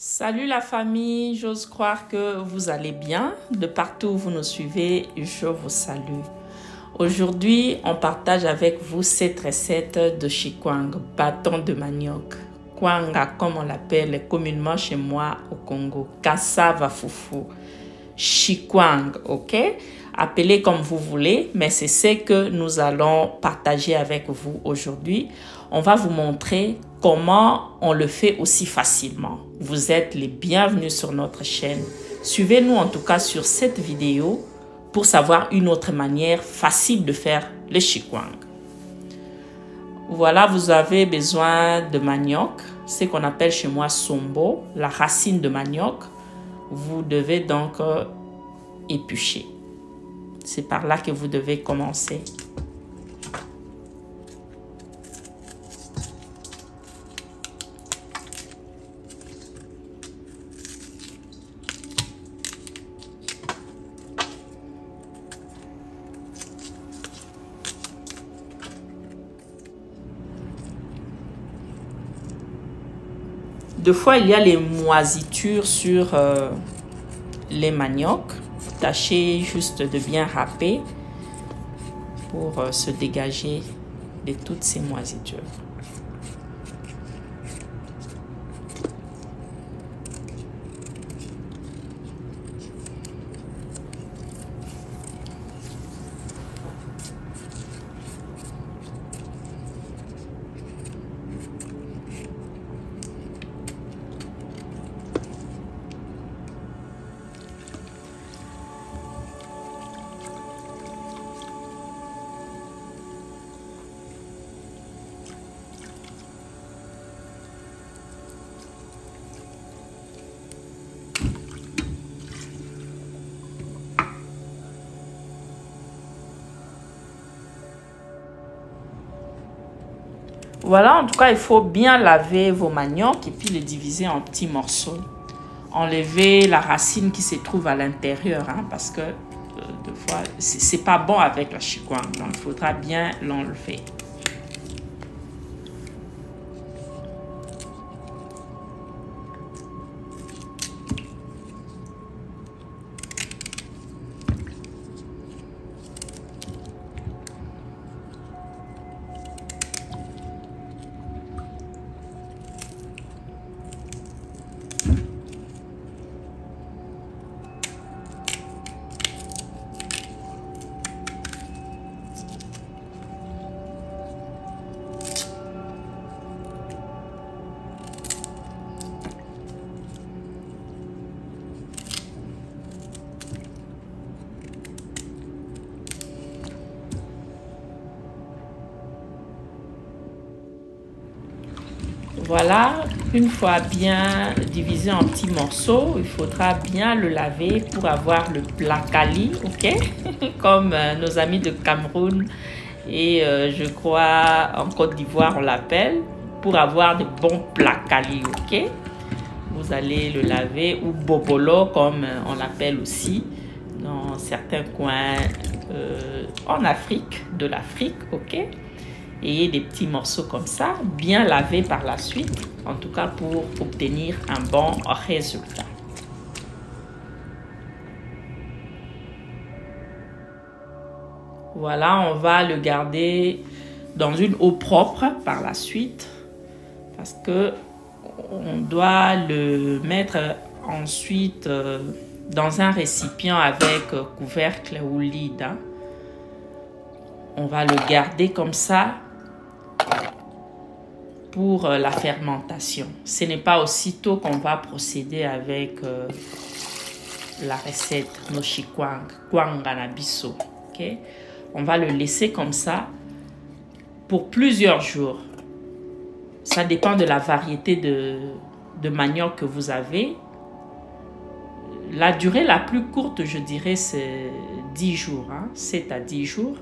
Salut la famille, j'ose croire que vous allez bien. De partout où vous nous suivez, je vous salue. Aujourd'hui, on partage avec vous cette recette de chikwang, bâton de manioc. Kwanga, comme on l'appelle communément chez moi au Congo. Cassava foufou. Chikwang, ok? Appelez comme vous voulez, mais c'est ce que nous allons partager avec vous aujourd'hui. On va vous montrer comment on le fait aussi facilement. Vous êtes les bienvenus sur notre chaîne. Suivez-nous en tout cas sur cette vidéo pour savoir une autre manière facile de faire le chikwang. Voilà, vous avez besoin de manioc, ce qu'on appelle chez moi sombo, la racine de manioc. Vous devez donc éplucher. C'est par là que vous devez commencer. Deux fois, il y a les moisitures sur les maniocs. Tâchez juste de bien râper pour se dégager de toutes ces moisitures. Voilà, en tout cas, il faut bien laver vos maniocs et puis les diviser en petits morceaux. Enlevez la racine qui se trouve à l'intérieur, hein, parce que des fois, c'est pas bon avec la chikwang. Donc, il faudra bien l'enlever. Voilà, une fois bien divisé en petits morceaux, il faudra bien le laver pour avoir le plakali, ok? Comme nos amis de Cameroun et je crois en Côte d'Ivoire on l'appelle, pour avoir de bons plakali, ok? Vous allez le laver, ou bobolo comme on l'appelle aussi dans certains coins en Afrique, de l'Afrique, ok? Et des petits morceaux comme ça, bien lavés par la suite, en tout cas pour obtenir un bon résultat. Voilà, on va le garder dans une eau propre par la suite, parce que on doit le mettre ensuite dans un récipient avec couvercle ou lead. Hein. On va le garder comme ça pour la fermentation. Ce n'est pas aussitôt qu'on va procéder avec la recette no chikwang, kwanga na biso. Okay? On va le laisser comme ça pour plusieurs jours. Ça dépend de la variété de manioc que vous avez. La durée la plus courte, je dirais, c'est 10 jours, hein, 7 à 10 jours.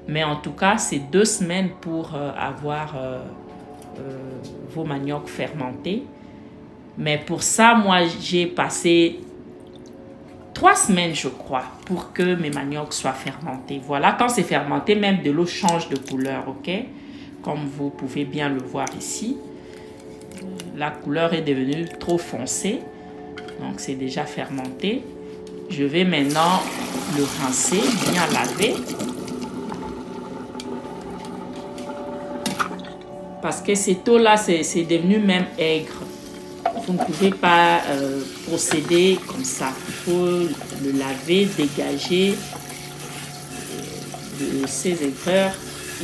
Mais en tout cas, c'est 2 semaines pour avoir vos maniocs fermentés. Mais pour ça, moi, j'ai passé 3 semaines, je crois, pour que mes maniocs soient fermentés. Voilà, quand c'est fermenté, même de l'eau change de couleur, ok? Comme vous pouvez bien le voir ici. la couleur est devenue trop foncée. Donc, c'est déjà fermenté. Je vais maintenant le rincer, bien laver. Parce que cette eau-là, c'est devenu même aigre. Vous ne pouvez pas procéder comme ça. Il faut le laver, dégager de ses aigreurs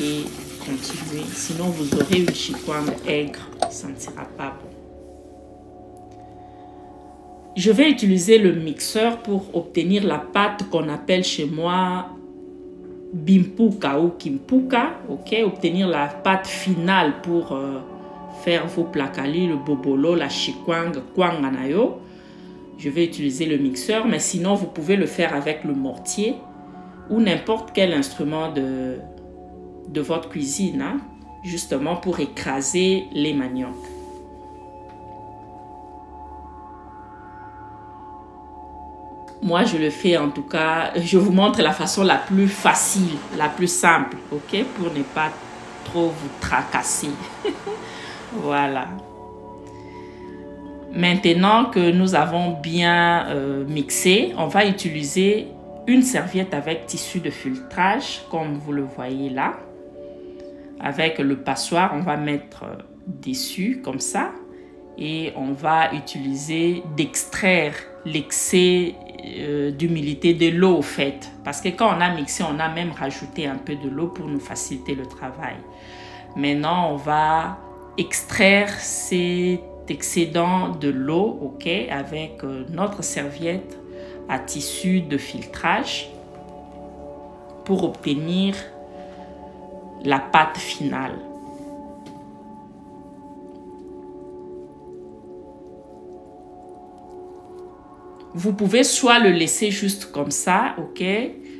et continuer. Sinon, vous aurez une chikwang aigre. Ça ne sera pas bon. Je vais utiliser le mixeur pour obtenir la pâte qu'on appelle chez moi bimpuka ou kimpuka. Ok, obtenir la pâte finale pour faire vos plakali, le bobolo, la chikwang, kwanganayo. Je vais utiliser le mixeur, mais sinon vous pouvez le faire avec le mortier ou n'importe quel instrument de votre cuisine, hein, justement pour écraser les maniocs. Moi, je le fais en tout cas, je vous montre la façon la plus facile, la plus simple, ok, pour ne pas trop vous tracasser. Voilà. Maintenant que nous avons bien mixé, on va utiliser une serviette avec tissu de filtrage, comme vous le voyez là. Avec le passoire, on va mettre dessus comme ça. Et on va utiliser d'extraire l'excès d'humidité de l'eau au fait. Parce que quand on a mixé, on a même rajouté un peu de l'eau pour nous faciliter le travail. Maintenant, on va extraire cet excédent de l'eau, ok, avec notre serviette à tissu de filtrage pour obtenir la pâte finale. Vous pouvez soit le laisser juste comme ça, ok,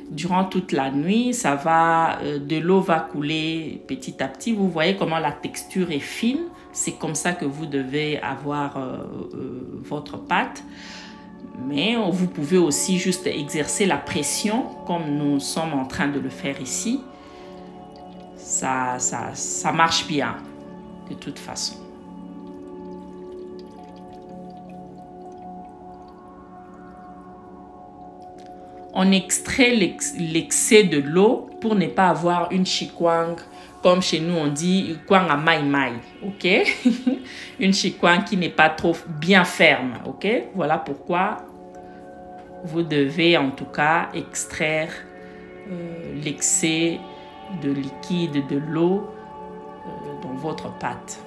durant toute la nuit, ça va, de l'eau va couler petit à petit. Vous voyez comment la texture est fine. C'est comme ça que vous devez avoir votre pâte. Mais vous pouvez aussi juste exercer la pression comme nous sommes en train de le faire ici. Ça marche bien de toute façon. On extrait l'excès de l'eau pour ne pas avoir une chikwang, comme chez nous on dit kwang à mai mai, ok? Une chikwang qui n'est pas trop bien ferme, ok? Voilà pourquoi vous devez en tout cas extraire l'excès de liquide de l'eau dans votre pâte.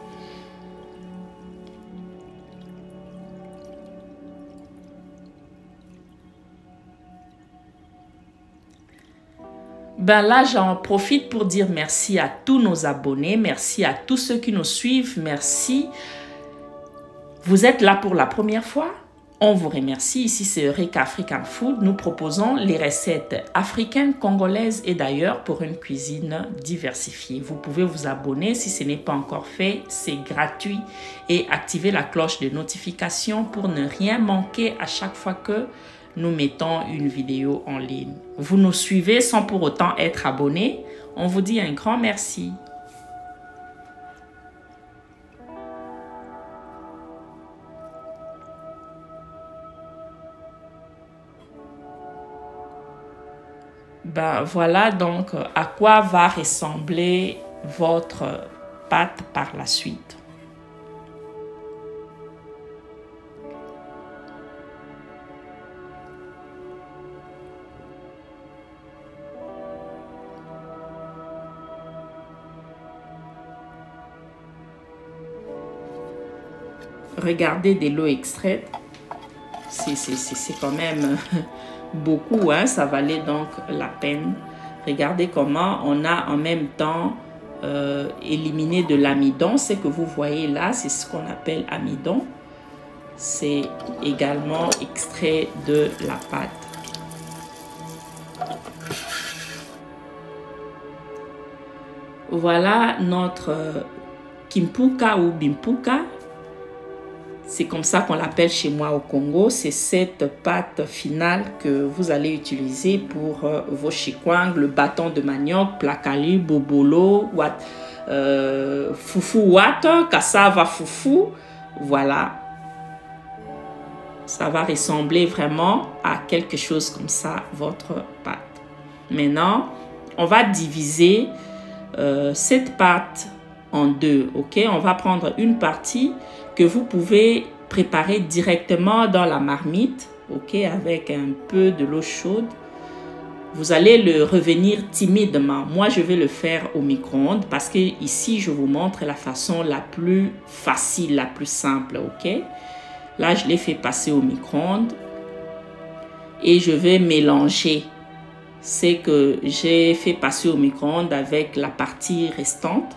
Ben là, j'en profite pour dire merci à tous nos abonnés, merci à tous ceux qui nous suivent, merci. Vous êtes là pour la première fois? On vous remercie. Ici, c'est Eureka African Food. Nous proposons les recettes africaines, congolaises et d'ailleurs pour une cuisine diversifiée. Vous pouvez vous abonner si ce n'est pas encore fait. C'est gratuit. Et activer la cloche de notification pour ne rien manquer à chaque fois que nous mettons une vidéo en ligne. Vous nous suivez sans pour autant être abonné. On vous dit un grand merci. Ben voilà donc à quoi va ressembler votre pâte par la suite. Regardez de l'eau extraite, c'est quand même beaucoup, hein? Ça valait donc la peine. Regardez comment on a en même temps éliminé de l'amidon. Ce que vous voyez là, c'est ce qu'on appelle amidon. C'est également extrait de la pâte. Voilà notre kimpuka ou bimpuka. C'est comme ça qu'on l'appelle chez moi au Congo. C'est cette pâte finale que vous allez utiliser pour vos chikwang, le bâton de manioc, plakali, bobolo, fufu wat, cassava fufu. Voilà. Ça va ressembler vraiment à quelque chose comme ça, votre pâte. Maintenant, on va diviser cette pâte en deux, ok? On va prendre une partie que vous pouvez préparer directement dans la marmite, ok? Avec un peu de l'eau chaude. Vous allez le revenir timidement. Moi, je vais le faire au micro-ondes parce que ici, je vous montre la façon la plus facile, la plus simple, ok? Là, je l'ai fait passer au micro-ondes et je vais mélanger ce que j'ai fait passer au micro-ondes avec la partie restante.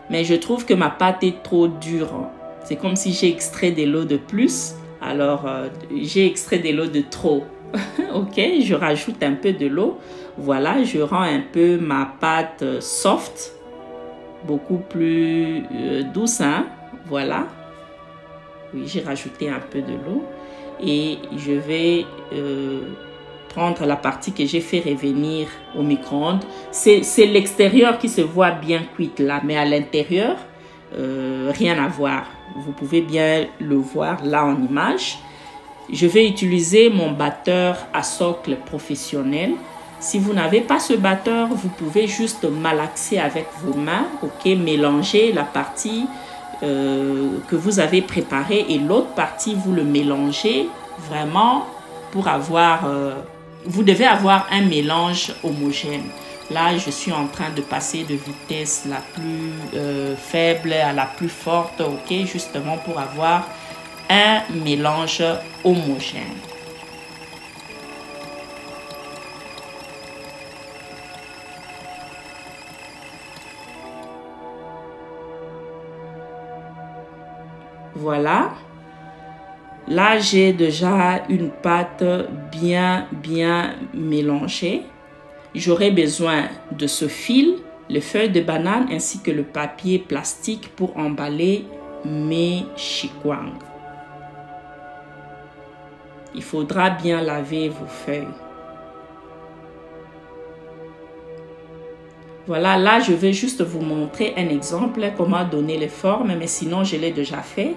Mais je trouve que ma pâte est trop dure. C'est comme si j'ai extrait de l'eau de plus. Alors, j'ai extrait de l'eau de trop. Ok, je rajoute un peu de l'eau. Voilà, je rends un peu ma pâte soft, beaucoup plus douce, hein? Voilà. Oui, j'ai rajouté un peu de l'eau et je vais prendre la partie que j'ai fait revenir au micro-ondes. C'est l'extérieur qui se voit bien cuite là, mais à l'intérieur, rien à voir. Vous pouvez bien le voir là en image. Je vais utiliser mon batteur à socle professionnel. Si vous n'avez pas ce batteur, vous pouvez juste malaxer avec vos mains, ok, mélanger la partie que vous avez préparée et l'autre partie, vous le mélangez vraiment pour avoir... vous devez avoir un mélange homogène. Là, je suis en train de passer de vitesse la plus faible à la plus forte, ok, justement pour avoir un mélange homogène. Voilà. Là, j'ai déjà une pâte bien mélangée. J'aurai besoin de ce fil, les feuilles de banane ainsi que le papier plastique pour emballer mes chikwang. Il faudra bien laver vos feuilles. Voilà, là, je vais juste vous montrer un exemple, comment donner les formes, mais sinon, je l'ai déjà fait.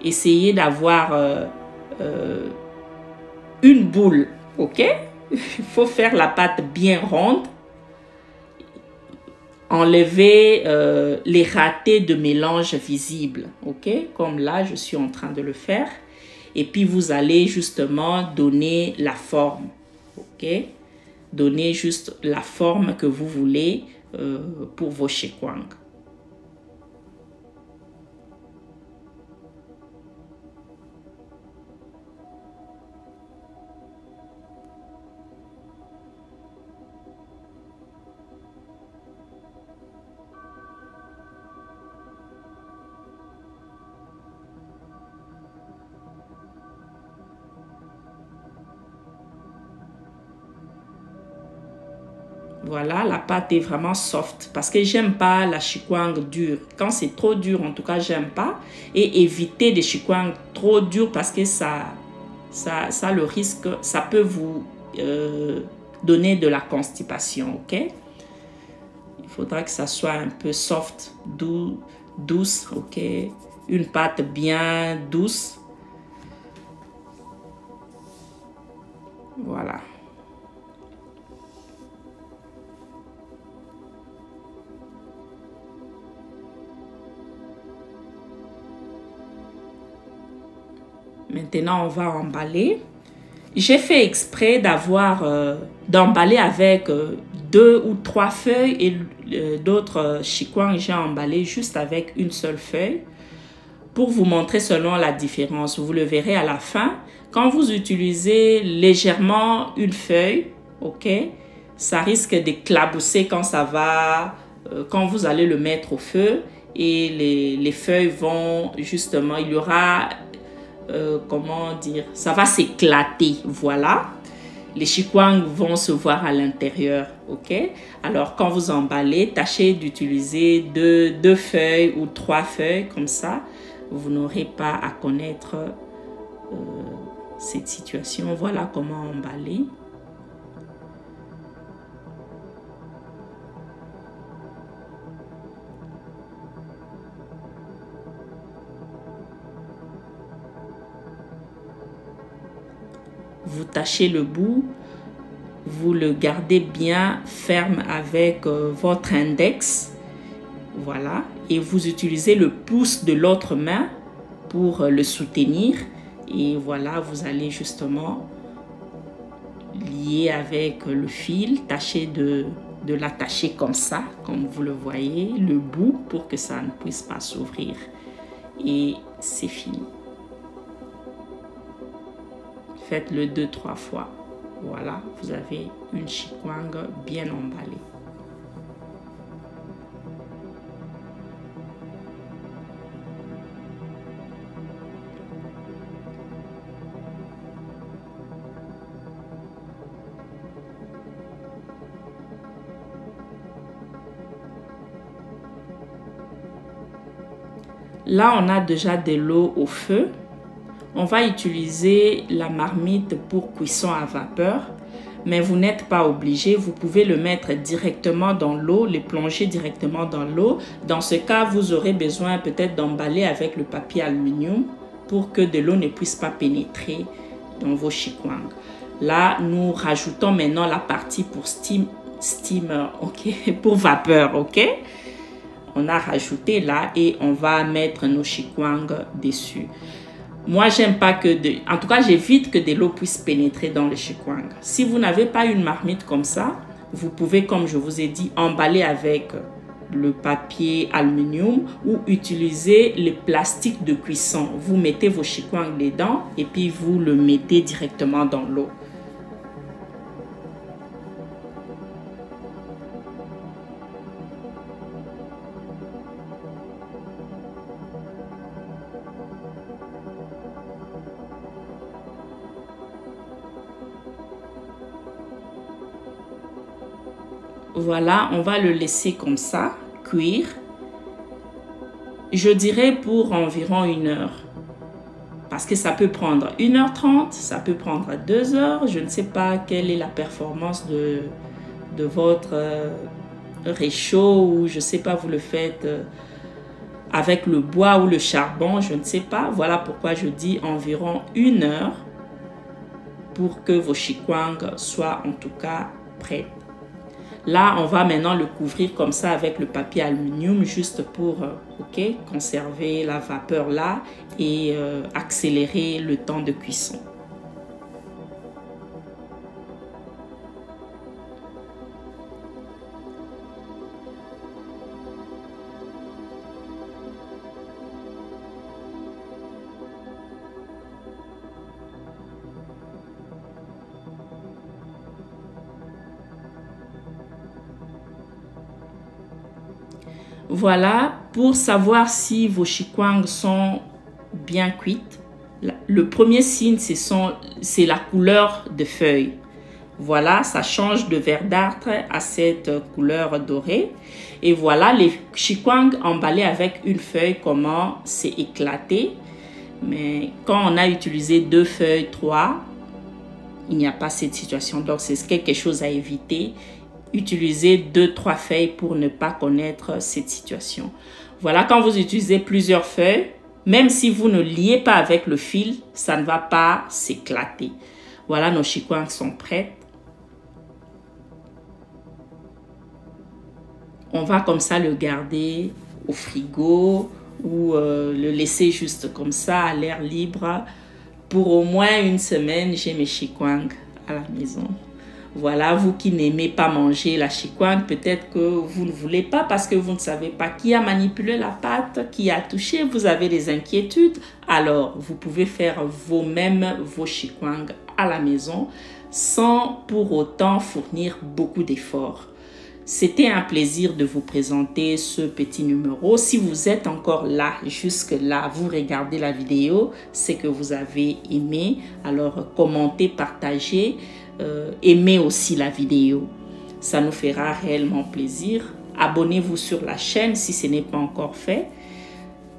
Essayez d'avoir une boule, ok? Il faut faire la pâte bien ronde. Enlever les ratés de mélange visibles, ok? Comme là, je suis en train de le faire. Et puis, vous allez justement donner la forme, ok? Donner juste la forme que vous voulez pour vos chikwang. Voilà, la pâte est vraiment soft parce que j'aime pas la chikwang dure. Quand c'est trop dur, en tout cas, j'aime pas. Et éviter des chikwang trop durs parce que ça le risque, ça peut vous donner de la constipation, ok? Il faudra que ça soit un peu soft, douce, ok? Une pâte bien douce. Voilà. Maintenant, on va emballer. J'ai fait exprès d'emballer avec 2 ou 3 feuilles et d'autres chikwang, j'ai emballé juste avec une seule feuille pour vous montrer selon la différence. Vous le verrez à la fin. Quand vous utilisez légèrement une feuille, ok, ça risque d'éclabousser quand vous allez le mettre au feu et les feuilles vont justement, il y aura comment dire, ça va s'éclater, voilà. Les chikwang vont se voir à l'intérieur, ok? Alors, quand vous emballez, tâchez d'utiliser deux feuilles ou 3 feuilles, comme ça, vous n'aurez pas à connaître cette situation. Voilà comment emballer. vous tâchez le bout, vous le gardez bien ferme avec votre index. Voilà. Et vous utilisez le pouce de l'autre main pour le soutenir. Et voilà, vous allez justement lier avec le fil, tâcher de l'attacher comme ça, comme vous le voyez, le bout pour que ça ne puisse pas s'ouvrir. Et c'est fini. Faites-le 2-3 fois. Voilà, vous avez une chikwang bien emballée. Là, on a déjà de l'eau au feu. On va utiliser la marmite pour cuisson à vapeur, mais vous n'êtes pas obligé. Vous pouvez le mettre directement dans l'eau, le plonger directement dans l'eau. Dans ce cas, vous aurez besoin peut-être d'emballer avec le papier aluminium pour que de l'eau ne puisse pas pénétrer dans vos chikwang. Là, nous rajoutons maintenant la partie pour steam, ok, pour vapeur, ok. On a rajouté là et on va mettre nos chikwang dessus. Moi, j'aime pas que en tout cas, j'évite que de l'eau puisse pénétrer dans le chikwang. Si vous n'avez pas une marmite comme ça, vous pouvez, comme je vous ai dit, emballer avec le papier aluminium ou utiliser le plastique de cuisson. Vous mettez vos chikwang dedans et puis vous le mettez directement dans l'eau. Voilà, on va le laisser comme ça, cuire. Je dirais pour environ 1 heure. Parce que ça peut prendre 1h30, ça peut prendre 2 heures. Je ne sais pas quelle est la performance de votre réchaud ou je ne sais pas, vous le faites avec le bois ou le charbon, je ne sais pas. Voilà pourquoi je dis environ 1 heure pour que vos chikwang soient en tout cas prêts. Là, on va maintenant le couvrir comme ça avec le papier aluminium juste pour conserver la vapeur là et accélérer le temps de cuisson. Voilà, pour savoir si vos chikwang sont bien cuites, le premier signe, c'est la couleur de feuille. Voilà, ça change de verdâtre à cette couleur dorée. Et voilà, les chikwang emballés avec une feuille, comment c'est éclaté. Mais quand on a utilisé 2 feuilles, 3, il n'y a pas cette situation. Donc, c'est quelque chose à éviter. Utilisez 2-3 feuilles pour ne pas connaître cette situation. Voilà, quand vous utilisez plusieurs feuilles, même si vous ne liez pas avec le fil, ça ne va pas s'éclater. Voilà, nos chikwang sont prêts. On va comme ça le garder au frigo ou le laisser juste comme ça à l'air libre. Pour au moins 1 semaine, j'ai mes chikwang à la maison. Voilà, vous qui n'aimez pas manger la chikwang, peut-être que vous ne voulez pas parce que vous ne savez pas qui a manipulé la pâte, qui a touché, vous avez des inquiétudes. Alors, vous pouvez faire vous-même vos chikwang à la maison sans pour autant fournir beaucoup d'efforts. C'était un plaisir de vous présenter ce petit numéro. Si vous êtes encore là, jusque-là, vous regardez la vidéo, c'est que vous avez aimé. Alors, commentez, partagez. Aimez aussi la vidéo, ça nous fera réellement plaisir. Abonnez-vous sur la chaîne si ce n'est pas encore fait.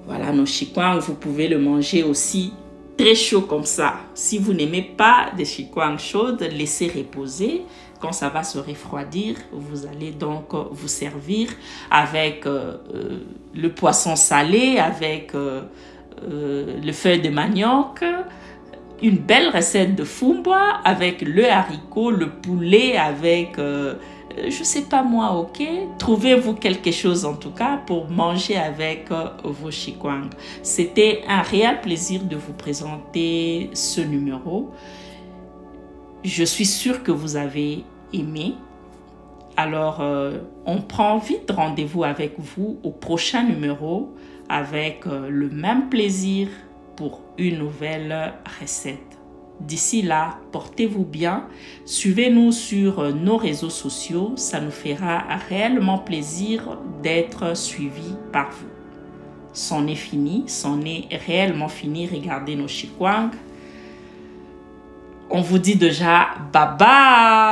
Voilà, nos chikwang, vous pouvez le manger aussi très chaud comme ça. Si vous n'aimez pas des chikwang chaudes, laissez reposer. Quand ça va se refroidir, vous allez donc vous servir avec le poisson salé, avec le feuille de manioc, une belle recette de fumbwa avec le haricot, le poulet, avec, je sais pas moi, ok? Trouvez-vous quelque chose en tout cas pour manger avec vos chikwang. C'était un réel plaisir de vous présenter ce numéro. Je suis sûre que vous avez aimé. Alors, on prend vite rendez-vous avec vous au prochain numéro avec le même plaisir pour une nouvelle recette. D'ici là, portez-vous bien. Suivez-nous sur nos réseaux sociaux. Ça nous fera réellement plaisir d'être suivis par vous. C'en est fini, c'en est réellement fini. Regardez nos chikwang. On vous dit déjà bye bye.